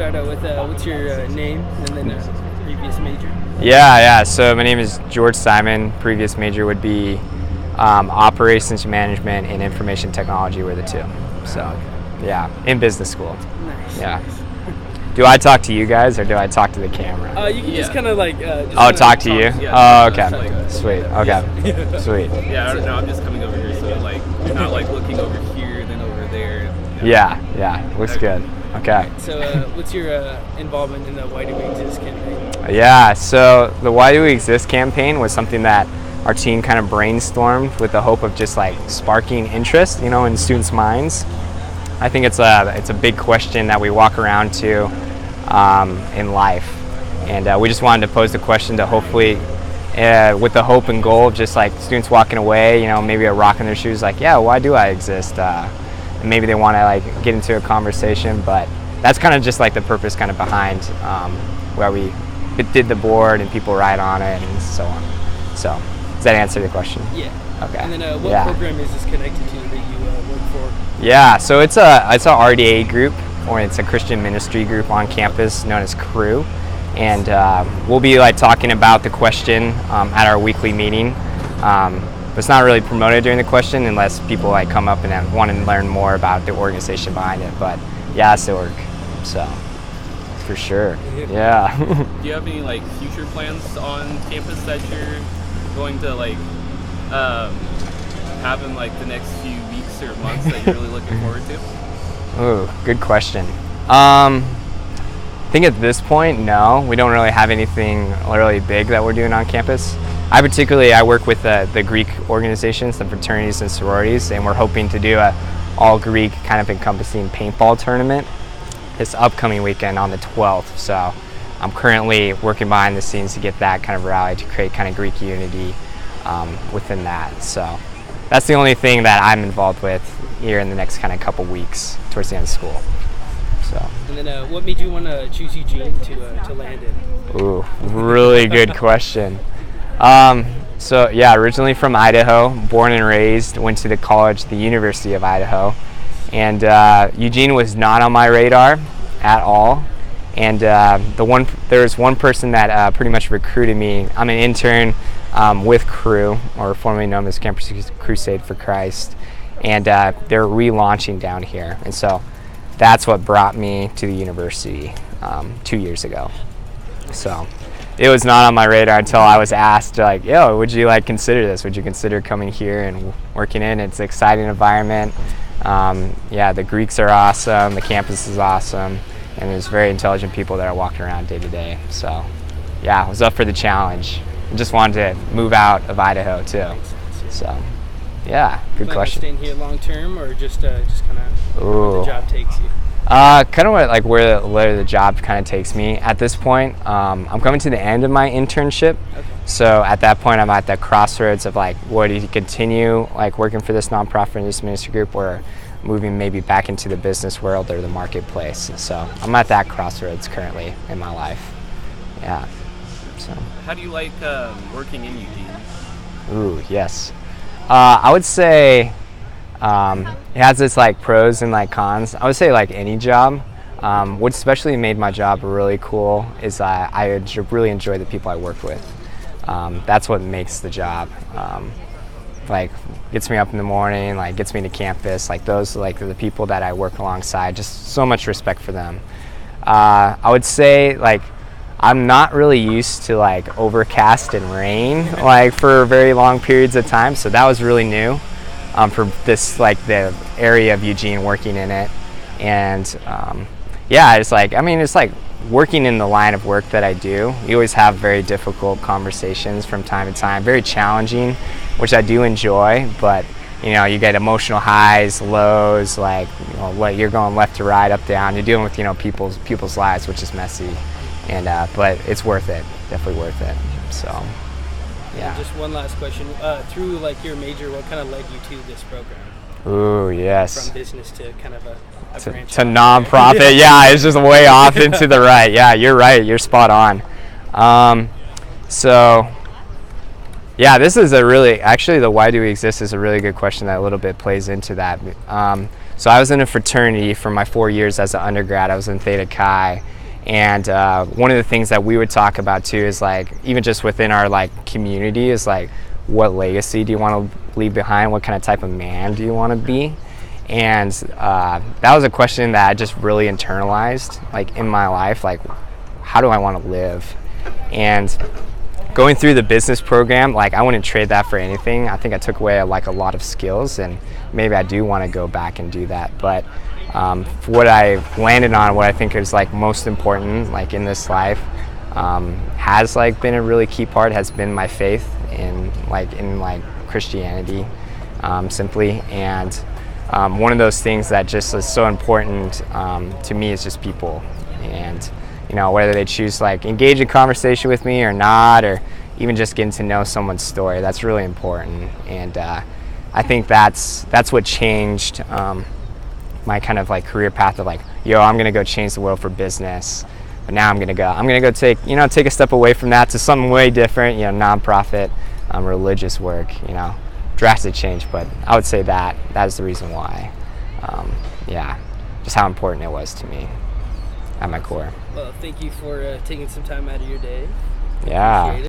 start out with what's your name and then previous major? Yeah. So my name is George Simon. Previous major would be operations management and information technology were the two. So, yeah, in business school. Nice. Yeah. Do I talk to you guys or do I talk to the camera? You can just kind of like. Talk to you. Yeah, Okay. Sweet. Okay. Yeah. Sweet. Yeah, I don't know. I'm just coming over here, so like you're not like looking over here, then over there. Yeah. Looks good. Okay. So, what's your involvement in the Why Do We Exist campaign? Yeah. So the Why Do We Exist campaign was something that our team kind of brainstormed with the hope of just like sparking interest, in students' minds. I think it's a big question that we walk around to in life, and we just wanted to pose the question to hopefully, with the hope and goal of just like students walking away, maybe a rock in their shoes, like, yeah, why do I exist? And maybe they want to like get into a conversation, but that's kind of just like the purpose kind of behind where we did the board and people write on it and so on. So does that answer the question? Yeah. Okay. And then what program is this connected to that you work for? Yeah, so it's a RDA group, or it's a Christian ministry group on campus known as Crew, and we'll be like talking about the question at our weekly meeting. But it's not really promoted during the question unless people like come up and want to learn more about the organization behind it. But yeah, it's the org, so for sure. Yeah. Do you have any like future plans on campus that you're going to like have in like the next few weeks or months that you're really looking forward to? Ooh, good question. I think at this point, no, we don't really have anything really big that we're doing on campus. I work with the Greek organizations, the fraternities and sororities, and we're hoping to do a all Greek kind of encompassing paintball tournament this upcoming weekend on the 12th. So I'm currently working behind the scenes to get that kind of rally to create kind of Greek unity within that. So that's the only thing that I'm involved with here in the next kind of couple weeks towards the end of school. So. And then what made you want to choose Eugene to land in? Ooh, really good question. So yeah, originally from Idaho, born and raised, went to the University of Idaho, and Eugene was not on my radar at all. And there was one person that pretty much recruited me. I'm an intern with Crew, or formerly known as Campus Crusade for Christ, and they're relaunching down here, and so that's what brought me to the university 2 years ago. So it was not on my radar until I was asked, like, yo, would you like consider this? Would you consider coming here and working in? It's an exciting environment. Yeah, the Greeks are awesome, the campus is awesome, and there's very intelligent people that are walking around day to day. So yeah, I was up for the challenge. I just wanted to move out of Idaho too. So yeah, good question. Staying here long term, or just kind of where the job takes you? Kind of like where the job kind of takes me at this point. I'm coming to the end of my internship, so at that point I'm at the crossroads of like, what do you continue like working for this nonprofit and this ministry group, or moving maybe back into the business world or the marketplace. So I'm at that crossroads currently in my life. Yeah. So. How do you like working in Eugene? Ooh, yes. I would say it has its like pros and like cons. I would say like any job. What especially made my job really cool is I really enjoy the people I work with. That's what makes the job. Like gets me up in the morning, like gets me to campus. Like those like the people that I work alongside. Just so much respect for them. I would say like I'm not really used to like overcast and rain like for very long periods of time. So that was really new. For this like the area of Eugene, working in it, and yeah, it's like it's like working in the line of work that I do. You always have very difficult conversations from time to time, very challenging, which I do enjoy. But you get emotional highs, lows, like you're going left to right, up down. You're dealing with people's lives, which is messy, and but it's worth it, definitely worth it. So. Yeah. And just one last question. Through like your major, what kind of led you to this program? Ooh, yes. From business to kind of a branch. To nonprofit. Yeah, it's just way off into the right. Yeah, you're right. You're spot on. So, yeah, this is actually the Why Do We Exist is a really good question that a little bit plays into that. So I was in a fraternity for my 4 years as an undergrad. I was in Theta Chi. And one of the things that we would talk about too is like, even just within our like community, is like, what legacy do you want to leave behind? What kind of type of man do you want to be? And that was a question that I just really internalized, like in my life, like, how do I want to live? And going through the business program, like, I wouldn't trade that for anything. I think I took away like a lot of skills, and maybe I do want to go back and do that. But for what I landed on, what I think is like most important, like in this life, has like been a really key part, has been my faith in Christianity, simply. And one of those things that just is so important to me is just people. And you know, whether they choose like engage in conversation with me or not, or even just getting to know someone's story, that's really important. And I think that's what changed my kind of like career path of like, yo, I'm gonna go change the world for business. But now I'm gonna go take a step away from that to something way different, you know, nonprofit, religious work, you know, drastic change. But I would say that is the reason why. Yeah, just how important it was to me at my core. Well, thank you for taking some time out of your day. Yeah. Appreciate it.